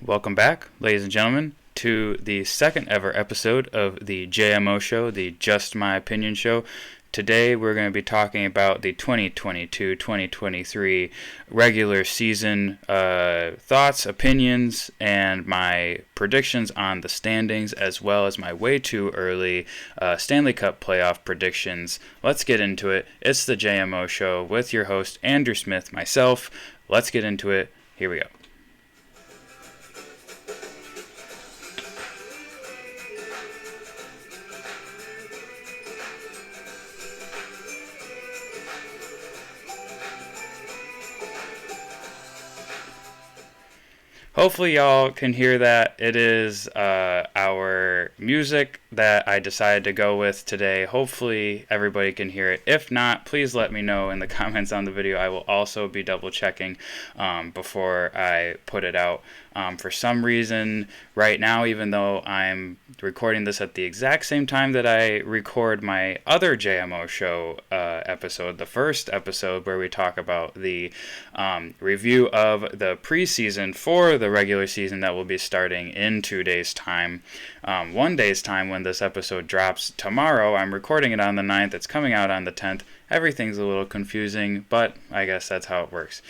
Welcome back, ladies and gentlemen, to the second ever episode of the JMO show, the Just My Opinion show. Today we're going to be talking about the 2022-2023 regular season thoughts, opinions, and my predictions on the standings, as well as my way too early Stanley Cup playoff predictions. Let's get into it. It's the JMO show with your host, Andrew Smith, myself. Let's get into it. Here we go. Hopefully y'all can hear that. It is our music that I decided to go with today. Hopefully everybody can hear it. If not, please let me know in the comments on the video. I will also be double checking before I put it out. For some reason, right now, even though I'm recording this at the exact same time that I record my other JMO show episode, the first episode where we talk about the review of the preseason for the regular season that will be starting in 2 days' time. 1 day's time when this episode drops tomorrow. I'm recording it on the 9th. It's coming out on the 10th. Everything's a little confusing, but I guess that's how it works.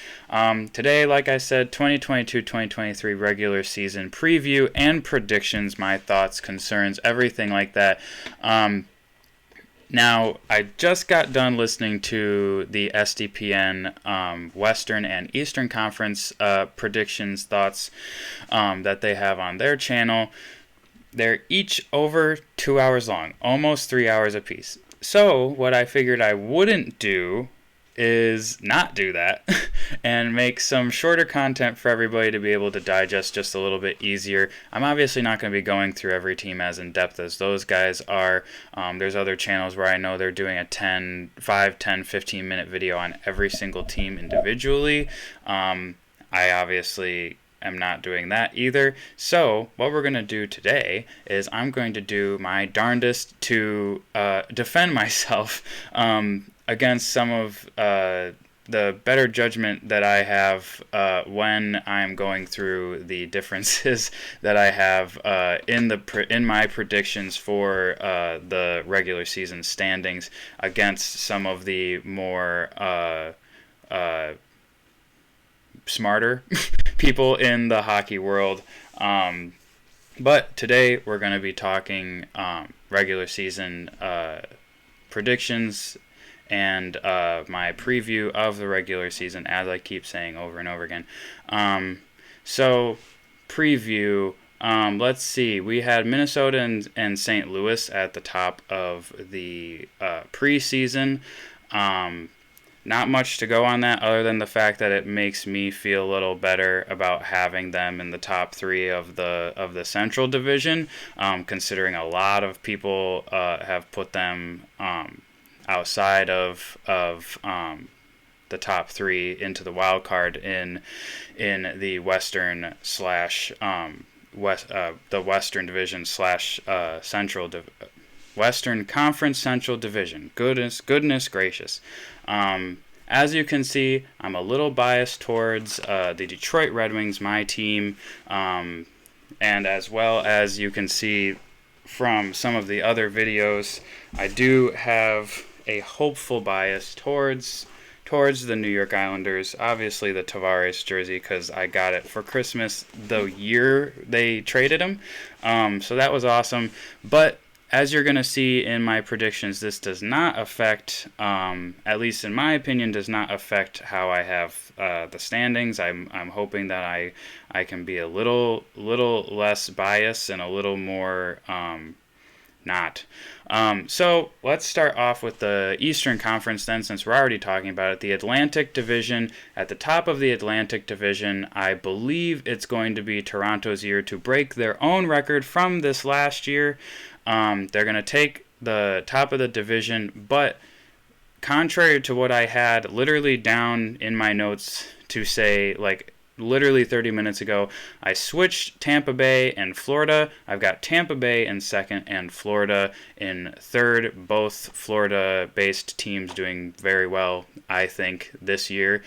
Today, like I said, 2022-2023 regular season preview and predictions, my thoughts, concerns, everything like that. Now, I just got done listening to the SDPN Western and Eastern Conference predictions, thoughts that they have on their channel. They're each over 2 hours long, almost 3 hours apiece. So what I figured I wouldn't do is not do that and make some shorter content for everybody to be able to digest just a little bit easier. I'm obviously not going to be going through every team as in depth as those guys are. There's other channels where I know they're doing a 5, 10, 15 minute video on every single team individually. I obviously am not doing that either. So what we're going to do today is I'm going to do my darndest to defend myself against some of the better judgment that I have when I'm going through the differences that I have in my predictions for the regular season standings against some of the more smarter people in the hockey world. But today we're going to be talking regular season predictions and my preview of the regular season, as I keep saying over and over again. So preview, let's see, we had Minnesota and St. Louis at the top of the preseason. Not much to go on that other than the fact that it makes me feel a little better about having them in the top three of the Central Division, considering a lot of people have put them outside of the top three into the wild card in the Western the Western Division Central Western Conference Central Division. Goodness gracious. As you can see, I'm a little biased towards the Detroit Red Wings, my team, and as well as you can see from some of the other videos, I do have a hopeful bias towards the New York Islanders. Obviously the Tavares jersey, because I got it for Christmas the year they traded him, so that was awesome. But as you're going to see in my predictions, this does not affect, at least in my opinion, does not affect how I have the standings. I'm hoping that I can be a little less biased and a little more not. So let's start off with the Eastern Conference then, since we're already talking about it. The Atlantic Division. At the top of the Atlantic Division, I believe it's going to be Toronto's year to break their own record from this last year. They're going to take the top of the division, but contrary to what I had literally down in my notes to say, like literally 30 minutes ago, I switched Tampa Bay and Florida. I've got Tampa Bay in second and Florida in third. Both Florida-based teams doing very well, I think, this year.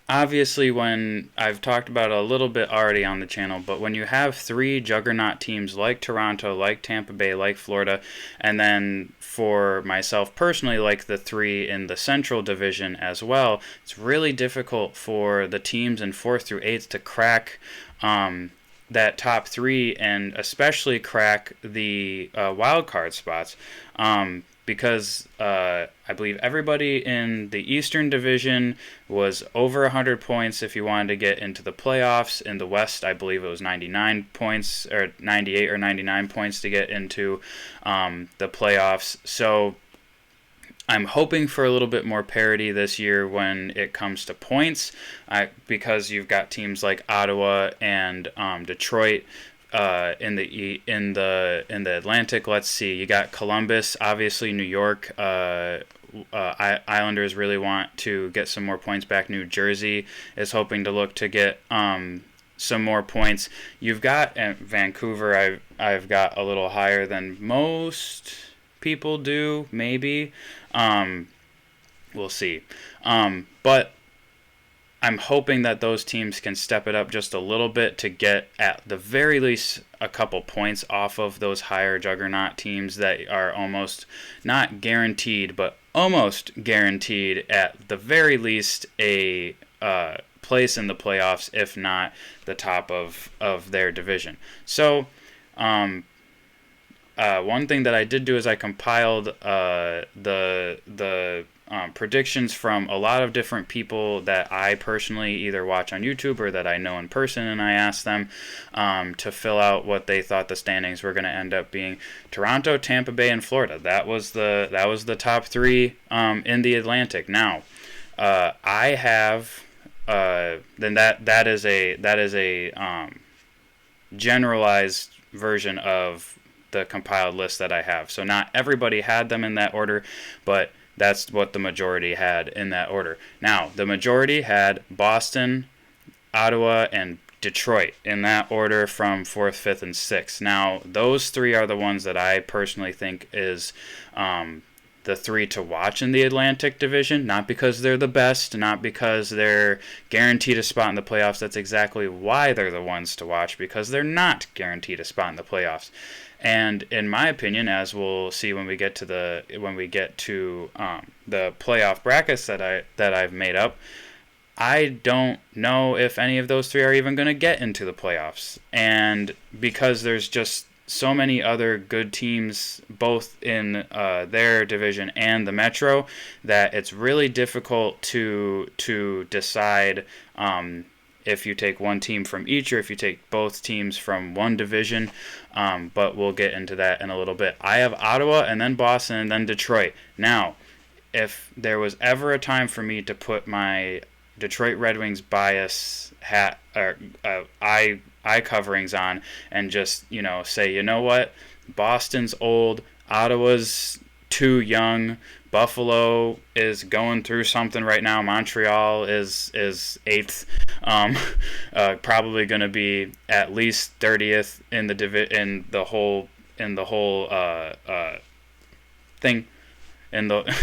obviously, when I've talked about it a little bit already on the channel, but when you have three juggernaut teams like Toronto, like Tampa Bay, like Florida, and then for myself personally, like the three in the Central Division as well, it's really difficult for the teams in 4th through 8th to crack that top three, and especially crack the wild card spots. Because I believe everybody in the Eastern Division was over 100 points if you wanted to get into the playoffs. In the West, I believe it was 99 points, or 98 or 99 points to get into the playoffs. So I'm hoping for a little bit more parity this year when it comes to points, because you've got teams like Ottawa and Detroit. In the Atlantic, let's see. You got Columbus, obviously New York. Islanders really want to get some more points back. New Jersey is hoping to look to get some more points. You've got Vancouver. I've got a little higher than most people do, maybe. We'll see. But I'm hoping that those teams can step it up just a little bit to get at the very least a couple points off of those higher juggernaut teams that are almost not guaranteed, but almost guaranteed at the very least a place in the playoffs, if not the top of their division. So one thing that I did do is I compiled the predictions from a lot of different people that I personally either watch on YouTube or that I know in person, and I asked them to fill out what they thought the standings were going to end up being. Toronto, Tampa Bay, and Florida. That was the top three in the Atlantic. Now, I have then that is a generalized version of the compiled list that I have. So not everybody had them in that order, but that's what the majority had in that order. Now, the majority had Boston, Ottawa, and Detroit in that order from 4th, 5th, and 6th. Now, those three are the ones that I personally think is the three to watch in the Atlantic Division, not because they're the best, not because they're guaranteed a spot in the playoffs. That's exactly why they're the ones to watch, because they're not guaranteed a spot in the playoffs. And in my opinion, as we'll see when we get to the playoff brackets that I've made up, I don't know if any of those three are even going to get into the playoffs. And because there's just so many other good teams, both in their division and the Metro, that it's really difficult to decide if you take one team from each or if you take both teams from one division. But we'll get into that in a little bit. I have Ottawa and then Boston and then Detroit. Now, if there was ever a time for me to put my Detroit Red Wings bias hat or eye coverings on and just, say, you know what, Boston's old, Ottawa's too young, Buffalo is going through something right now, Montreal is 8th, probably going to be at least 30th in the whole thing in the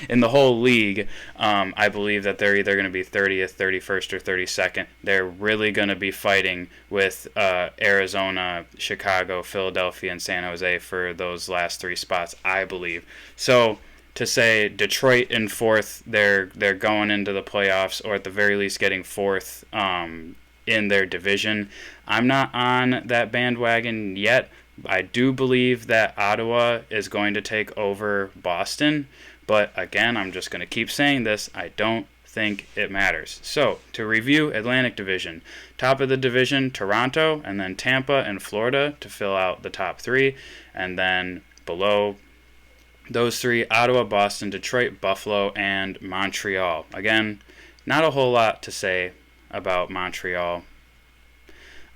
in the whole league. I believe that they're either going to be 30th, 31st, or 32nd. They're really going to be fighting with Arizona, Chicago, Philadelphia, and San Jose for those last three spots, I believe. So to say Detroit in 4th, they're going into the playoffs, or at the very least getting 4th in their division, I'm not on that bandwagon yet. I do believe that Ottawa is going to take over Boston. But again, I'm just going to keep saying this, I don't think it matters. So, to review Atlantic Division. Top of the division, Toronto, and then Tampa and Florida to fill out the top three. And then below those three, Ottawa, Boston, Detroit, Buffalo, and Montreal. Again, not a whole lot to say about Montreal.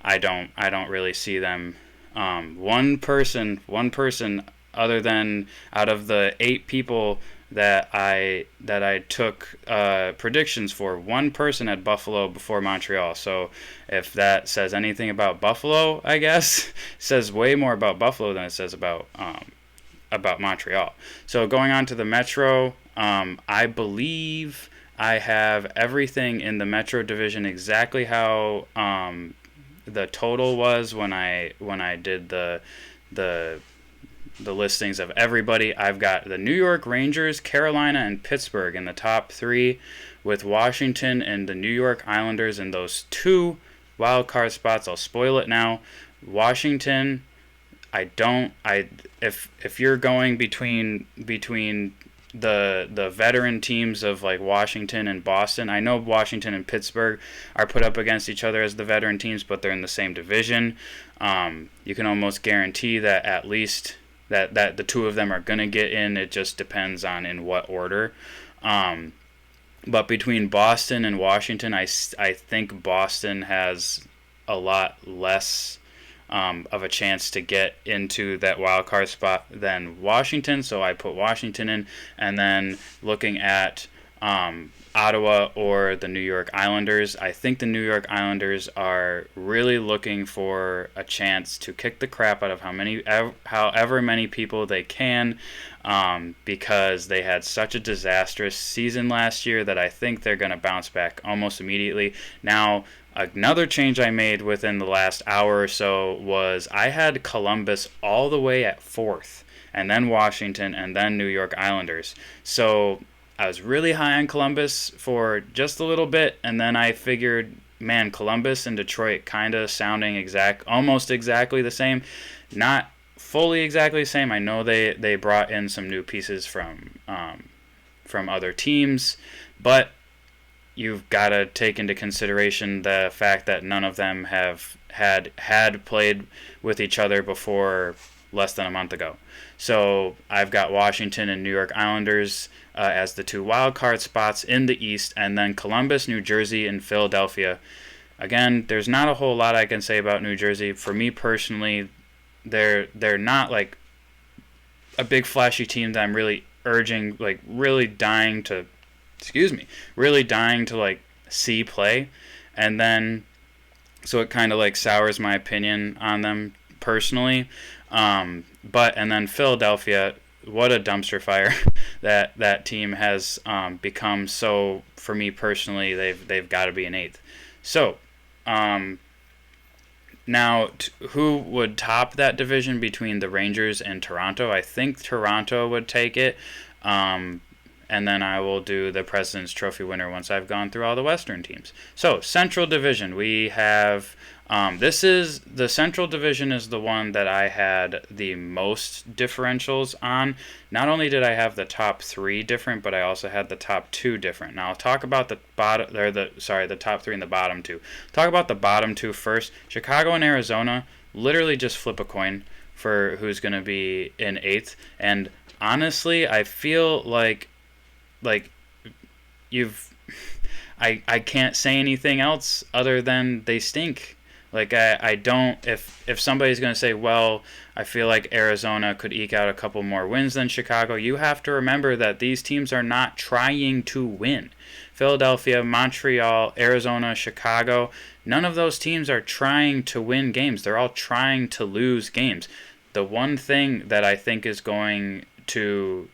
I don't really see them. One person other than out of the 8 people that I took predictions for, one person had Buffalo before Montreal. So if that says anything about Buffalo, I guess, it says way more about Buffalo than it says about Montreal. So going on to the Metro, I believe I have everything in the Metro Division exactly how the total was when I did the the listings of everybody. I've got the New York Rangers, Carolina, and Pittsburgh in the top three, with Washington and the New York Islanders in those two wild card spots. I'll spoil it now. Washington, if you're going between the veteran teams of like Washington and Boston. I know Washington and Pittsburgh are put up against each other as the veteran teams, but they're in the same division. You can almost guarantee that at least that the two of them are going to get in. It just depends on in what order. But between Boston and Washington, I think Boston has a lot less of a chance to get into that wild card spot than Washington, so I put Washington in. And then looking at Ottawa or the New York Islanders, I think the New York Islanders are really looking for a chance to kick the crap out of however many people they can, because they had such a disastrous season last year that I think they're going to bounce back almost immediately. Now, another change I made within the last hour or so was I had Columbus all the way at 4th, and then Washington, and then New York Islanders. So I was really high on Columbus for just a little bit, and then I figured, man, Columbus and Detroit kind of sounding almost exactly the same. Not fully exactly the same. I know they brought in some new pieces from other teams, but you've got to take into consideration the fact that none of them have had played with each other before less than a month ago. So I've got Washington and New York Islanders as the two wild card spots in the East, and then Columbus, New Jersey, and Philadelphia. Again, there's not a whole lot I can say about New Jersey. For me personally, they're not like a big flashy team that I'm really urging, like really dying to like see play. And then so it kind of like sours my opinion on them personally. And then Philadelphia, what a dumpster fire that team has become. So for me personally, they've got to be an 8th. So now who would top that division between the Rangers and Toronto? I think Toronto would take it. And then I will do the President's Trophy winner once I've gone through all the Western teams. So, Central Division, we have, the Central Division is the one that I had the most differentials on. Not only did I have the top 3 different, but I also had the top 2 different. Now, I'll talk about the top 3 and the bottom 2. Talk about the bottom 2 first. Chicago and Arizona, literally just flip a coin for who's going to be in 8th. And honestly, I feel like I can't say anything else other than they stink. Like I don't, if somebody's going to say, well, I feel like Arizona could eke out a couple more wins than Chicago, you have to remember that these teams are not trying to win. Philadelphia, Montreal, Arizona, Chicago, none of those teams are trying to win games. They're all trying to lose games. The one thing that I think is going to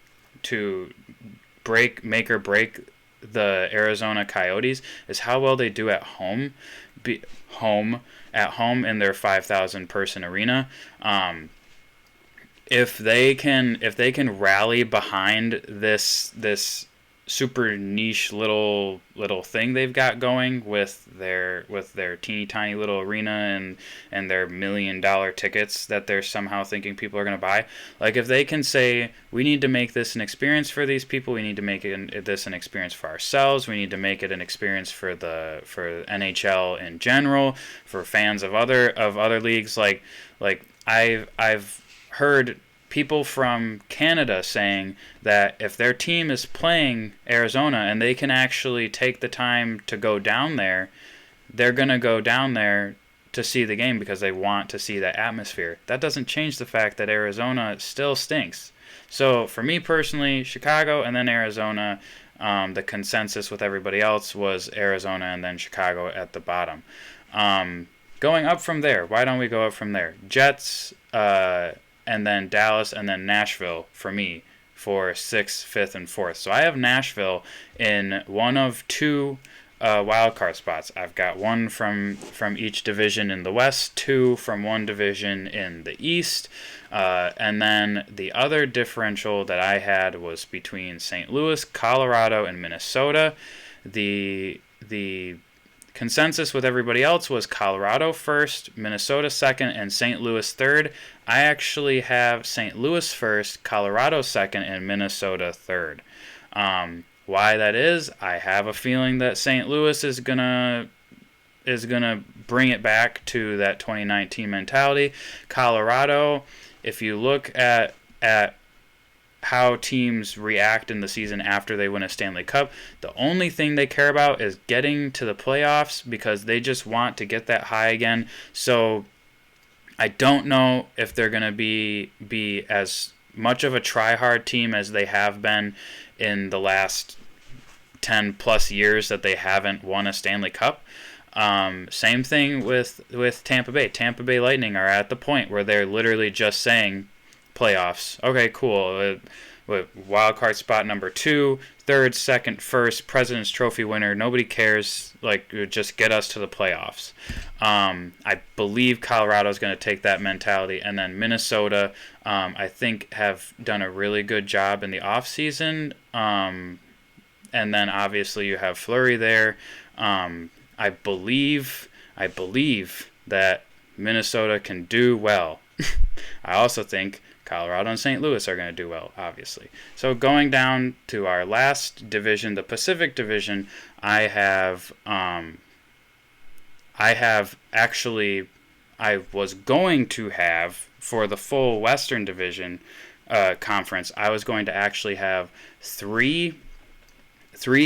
make or break the Arizona Coyotes is how well they do at home in their 5,000 person arena. If they can rally behind this super niche little thing they've got going with their teeny tiny little arena and their $1 million tickets that they're somehow thinking people are going to buy. Like if they can say, we need to make this an experience for these people, we need to make this an experience for ourselves, we need to make it an experience for NHL in general, for fans of other leagues. Like I've heard people from Canada saying that if their team is playing Arizona and they can actually take the time to go down there, they're going to go down there to see the game because they want to see that atmosphere. That doesn't change the fact that Arizona still stinks. So for me personally, Chicago and then Arizona, the consensus with everybody else was Arizona and then Chicago at the bottom. Going up from there, why don't we go up from there? Jets, and then Dallas, and then Nashville for me for 6th, 5th, and 4th. So I have Nashville in one of two wild card spots. I've got one from each division in the West, two from one division in the East, and then the other differential that I had was between St. Louis, Colorado, and Minnesota. The consensus with everybody else was Colorado first, Minnesota second, and St. Louis third. I actually have St. Louis first, Colorado second, and Minnesota third. Why that is, I have a feeling that St. Louis is gonna bring it back to that 2019 mentality. Colorado, if you look at how teams react in the season after they win a Stanley Cup, the only thing they care about is getting to the playoffs because they just want to get that high again. So I don't know if they're going to be as much of a try-hard team as they have been in the last 10 plus years that they haven't won a Stanley Cup. Same thing with Tampa Bay. Tampa Bay Lightning are at the point where they're literally just saying playoffs. Okay, cool. Wild card spot number 2, 3rd, 2nd, 1st, President's Trophy winner. Nobody cares. Like, just get us to the playoffs. I believe Colorado's going to take that mentality, and then Minnesota, I think, have done a really good job in the off season. And then obviously you have Fleury there. I believe that Minnesota can do well. I also think Colorado and St. Louis are going to do well, obviously. So going down to our last division, the Pacific Division, I was going to have, for the full Western Division conference, I was going to actually have three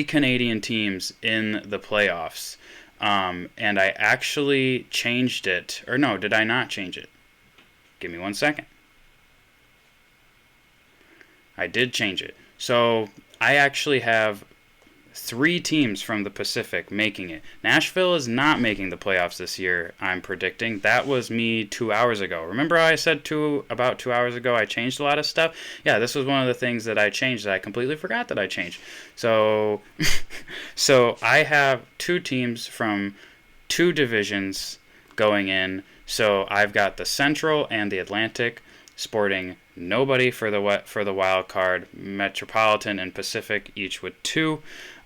Canadian teams in the playoffs. And I actually changed it. Or no, did I not change it? Give me 1 second. I did change it. So I actually have 3 teams from the Pacific making it. Nashville is not making the playoffs this year, I'm predicting. That was me 2 hours ago. Remember how I said about 2 hours ago I changed a lot of stuff? Yeah, this was one of the things that I changed that I completely forgot that I changed. So I have 2 teams from 2 divisions going in. So I've got the Central and the Atlantic sporting nobody for the wild card. Metropolitan and Pacific each with 2.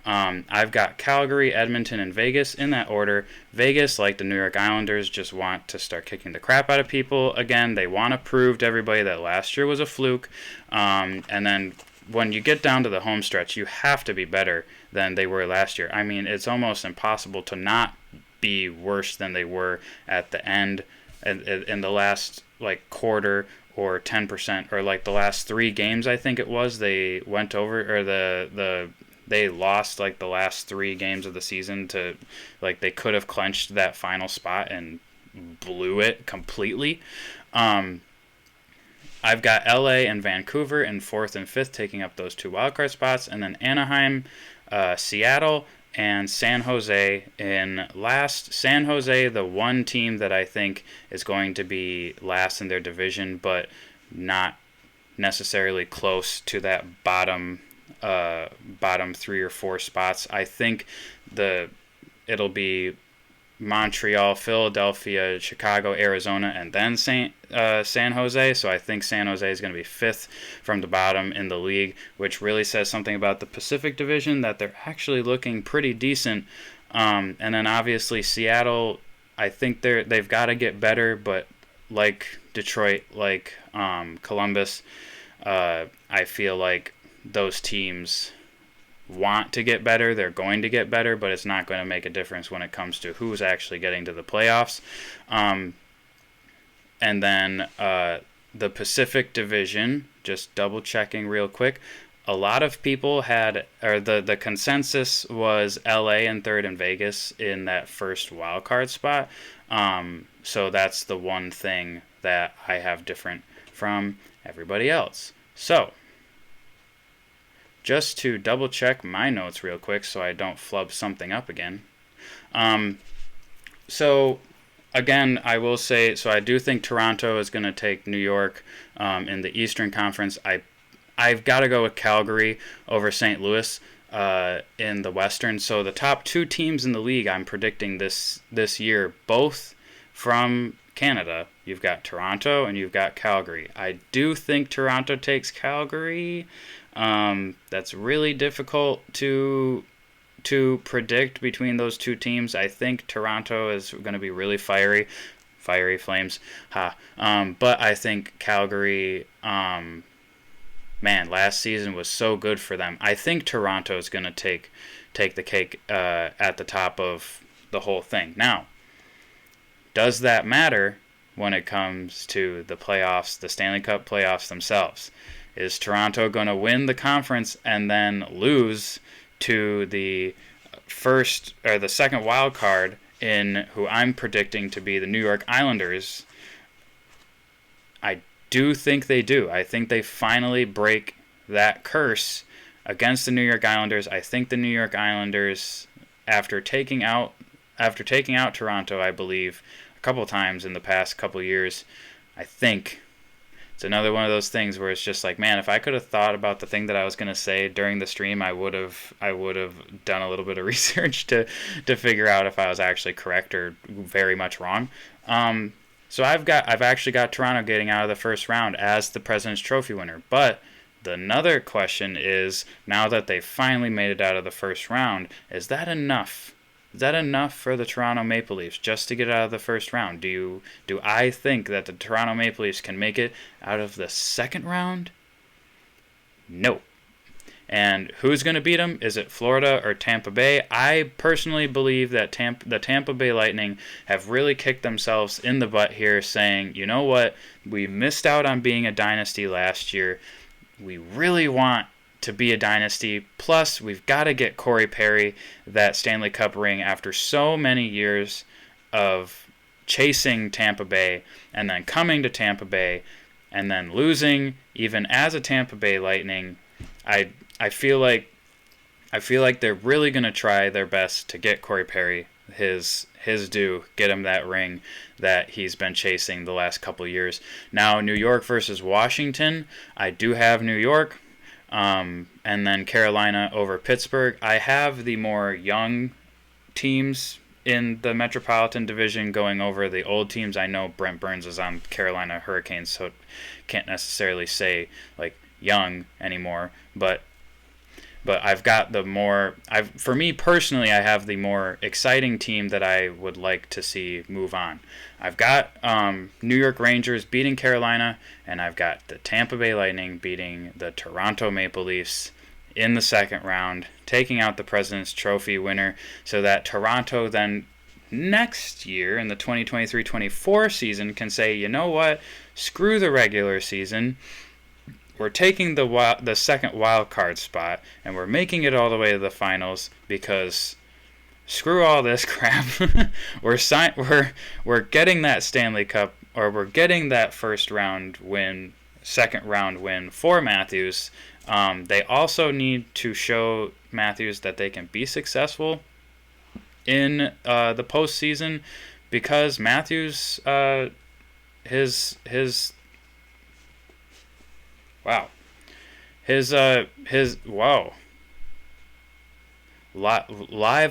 I've got Calgary, Edmonton, and Vegas in that order. Vegas, like the New York Islanders, just want to start kicking the crap out of people again. They want to prove to everybody that last year was a fluke. And then when you get down to the home stretch, you have to be better than they were last year. I mean, it's almost impossible to not be worse than they were at the end in the last quarter or 10%, or the last 3 games I think it was. They went over, or they lost the last 3 games of the season to they could have clinched that final spot and blew it completely. I've got LA and Vancouver in 4th and 5th taking up those 2 wildcard spots, and then Anaheim, Seattle, and San Jose in last. San Jose, the one team that I think is going to be last in their division, but not necessarily close to that bottom 3 or 4 spots. I think it'll be Montreal, Philadelphia, Chicago, Arizona, and then San Jose. So I think San Jose is going to be 5th from the bottom in the league, which really says something about the Pacific Division, that they're actually looking pretty decent. And then obviously Seattle, I think they've got to get better, but like Detroit, like Columbus, I feel like those teams want to get better. They're going to get better, but it's not going to make a difference when it comes to who's actually getting to the playoffs. And then the Pacific Division, just double checking real quick, a lot of people had, or the consensus was LA in 3rd and Vegas in that first wild card spot. So that's the one thing that I have different from everybody else. So just to double check my notes real quick so I don't flub something up again. So again, I will say, so I do think Toronto is going to take New York in the Eastern Conference. I've got to go with Calgary over St. Louis in the Western. So the top 2 teams in the league I'm predicting this year, both from Canada. You've got Toronto and you've got Calgary. I do think Toronto takes Calgary. That's really difficult to predict between those 2 teams. I think Toronto is going to be really fiery Flames. But I think Calgary, last season was so good for them. I think Toronto is going to take the cake at the top of the whole thing. Now, does that matter when it comes to the playoffs, the Stanley Cup playoffs themselves? Is Toronto going to win the conference and then lose to the first or the second wild card in who I'm predicting to be the New York Islanders? I do think they do. I think they finally break that curse against the New York Islanders. I think the New York Islanders, after taking out Toronto, I believe, a couple times in the past couple years, I think it's another one of those things where it's just like, man, if I could have thought about the thing that I was going to say during the stream, I would have done a little bit of research to figure out if I was actually correct or very much wrong. So I've actually got Toronto getting out of the first round as the President's Trophy winner. But another question is, now that they finally made it out of the first round, is that enough? Is that enough for the Toronto Maple Leafs just to get out of the first round? Do I think that the Toronto Maple Leafs can make it out of the second round? No. And who's going to beat them? Is it Florida or Tampa Bay? I personally believe that the Tampa Bay Lightning have really kicked themselves in the butt here, saying, you know what, we missed out on being a dynasty last year. We really want to be a dynasty. Plus, we've got to get Corey Perry that Stanley Cup ring after so many years of chasing Tampa Bay and then coming to Tampa Bay and then losing even as a Tampa Bay Lightning. I feel like they're really going to try their best to get Corey Perry his due, get him that ring that he's been chasing the last couple of years. Now, New York versus Washington, I do have New York. And then Carolina over Pittsburgh. I have the more young teams in the Metropolitan Division going over the old teams. I know Brent Burns is on Carolina Hurricanes, so can't necessarily say like young anymore. But I've got for me personally, I have the more exciting team that I would like to see move on. I've got New York Rangers beating Carolina, and I've got the Tampa Bay Lightning beating the Toronto Maple Leafs in the second round, taking out the President's Trophy winner, so that Toronto then next year in the 2023-24 season can say, you know what, screw the regular season. We're taking the second wild card spot, and we're making it all the way to the finals because screw all this crap. We're getting that Stanley Cup, or we're getting that second round win for Matthews. They also need to show Matthews that they can be successful in the postseason, because Matthews live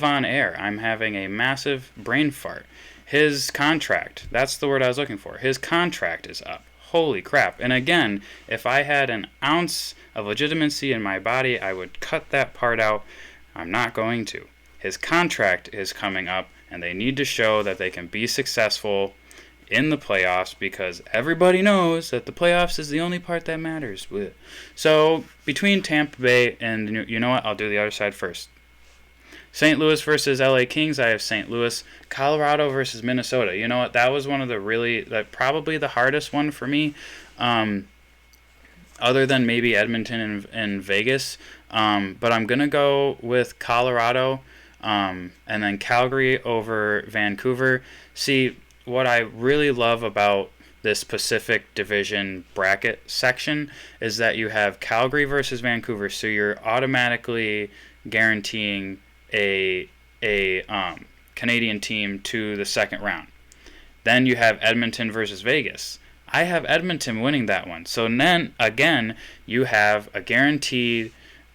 on air, I'm having a massive brain fart. His contract, that's the word I was looking for. His contract is up. Holy crap. And again, if I had an ounce of legitimacy in my body, I would cut that part out. I'm not going to. His contract is coming up, and they need to show that they can be successful in the playoffs, because everybody knows that the playoffs is the only part that matters. So between Tampa Bay and, you know what, I'll do the other side first. St. Louis versus LA Kings, I have St. Louis. Colorado versus Minnesota. You know what, that was one of the probably the hardest one for me, other than maybe Edmonton and Vegas. But I'm going to go with Colorado, and then Calgary over Vancouver. See, what I really love about this Pacific Division bracket section is that you have Calgary versus Vancouver, so you're automatically guaranteeing a Canadian team to the second round. Then you have Edmonton versus Vegas. I have Edmonton winning that one. So then, again, you have a guaranteed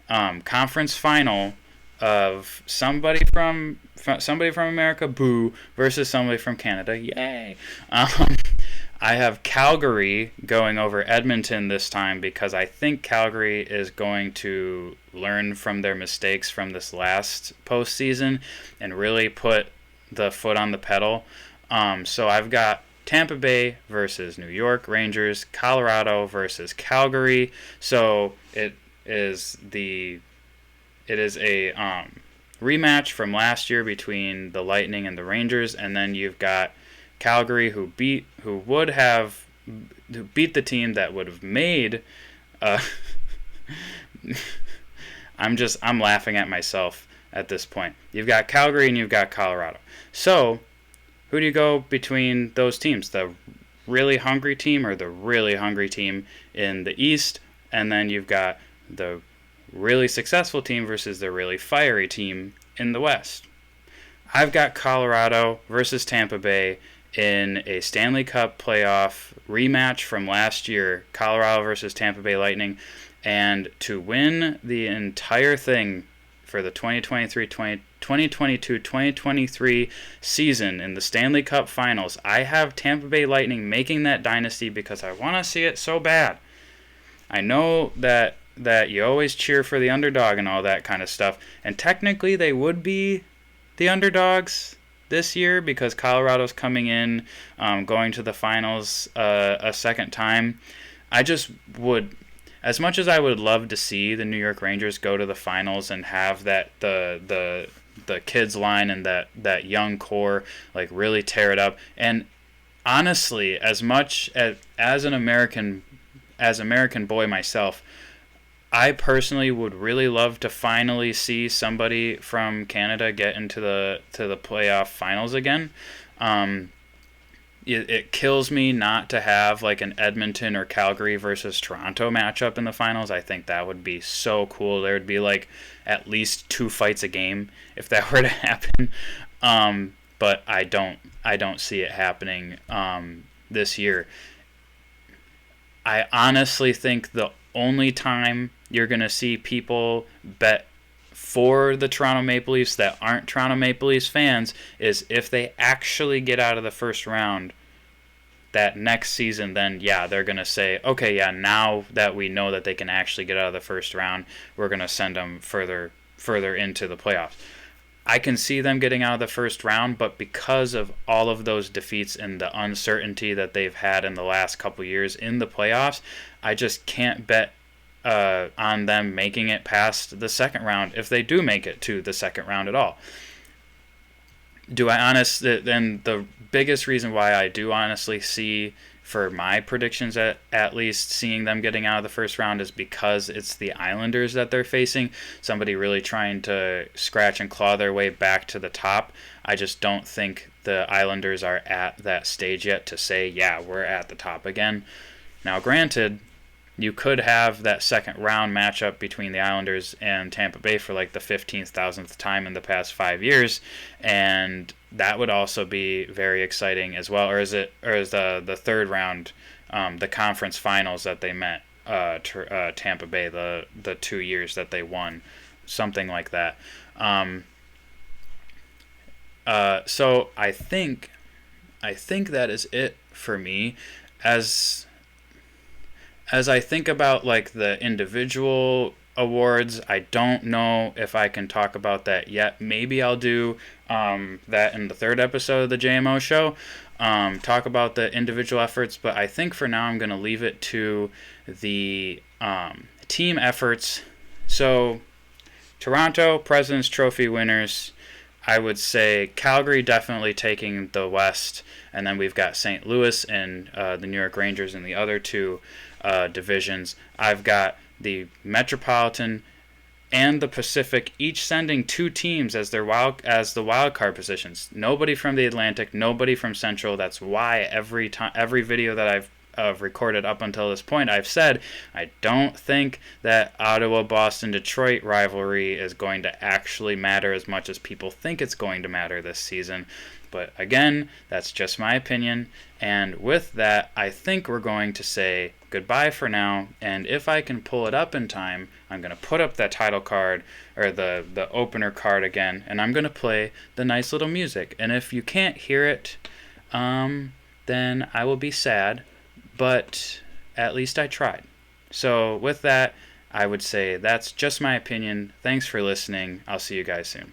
conference final of somebody from America, boo, versus somebody from Canada, yay. I have Calgary going over Edmonton this time because I think Calgary is going to learn from their mistakes from this last postseason and really put the foot on the pedal. So I've got Tampa Bay versus New York Rangers, Colorado versus Calgary. So it is a rematch from last year between the Lightning and the Rangers, and then you've got Calgary who beat the team that would have made. I'm laughing at myself at this point. You've got Calgary and you've got Colorado. So who do you go between those teams? The really hungry team or the really hungry team in the East, and then you've got the really successful team versus the really fiery team in the West. I've got Colorado versus Tampa Bay in a Stanley Cup playoff rematch from last year, Colorado versus Tampa Bay Lightning, and to win the entire thing for the 2022-2023 season in the Stanley Cup Finals, I have Tampa Bay Lightning making that dynasty because I want to see it so bad. I know that you always cheer for the underdog and all that kind of stuff, and technically they would be the underdogs this year because Colorado's coming in, going to the finals a second time. I just would, as much as I would love to see the New York Rangers go to the finals and have that the kids line and that young core like really tear it up, and honestly, as much as an American boy myself, I personally would really love to finally see somebody from Canada get into the playoff finals again. It kills me not to have like an Edmonton or Calgary versus Toronto matchup in the finals. I think that would be so cool. There would be like at least 2 fights a game if that were to happen. But I don't see it happening this year. I honestly think the only time you're going to see people bet for the Toronto Maple Leafs that aren't Toronto Maple Leafs fans is if they actually get out of the first round that next season. Then yeah, they're going to say, okay, yeah, now that we know that they can actually get out of the first round, we're going to send them further into the playoffs. I can see them getting out of the first round, but because of all of those defeats and the uncertainty that they've had in the last couple years in the playoffs, I just can't bet on them making it past the second round if they do make it to the second round at all. Then the biggest reason why I do honestly see, for my predictions at least, seeing them getting out of the first round is because it's the Islanders that they're facing, somebody really trying to scratch and claw their way back to the top. I just don't think the Islanders are at that stage yet to say, yeah, we're at the top again. Now, granted, you could have that second round matchup between the Islanders and Tampa Bay for like the 15,000th time in the past 5 years, and that would also be very exciting as well. Or is the third round, the conference finals that they met Tampa Bay the 2 years that they won, something like that. So I think that is it for me. As I think about like the individual awards, I don't know if I can talk about that yet. Maybe I'll do that in the third episode of the JMO show, talk about the individual efforts, but I think for now I'm going to leave it to the team efforts. So Toronto, President's Trophy winners, I would say Calgary definitely taking the West, and then we've got St. Louis and the New York Rangers in the other two divisions. I've got the Metropolitan and the Pacific each sending 2 teams as the wild card positions. Nobody from the Atlantic, nobody from Central. That's why every video that I've recorded up until this point, I've said I don't think that Ottawa-Boston-Detroit rivalry is going to actually matter as much as people think it's going to matter this season. But again, that's just my opinion. And with that, I think we're going to say goodbye for now. And if I can pull it up in time, I'm going to put up that title card or the opener card again, and I'm going to play the nice little music. And if you can't hear it, then I will be sad, but at least I tried. So with that, I would say that's just my opinion. Thanks for listening. I'll see you guys soon.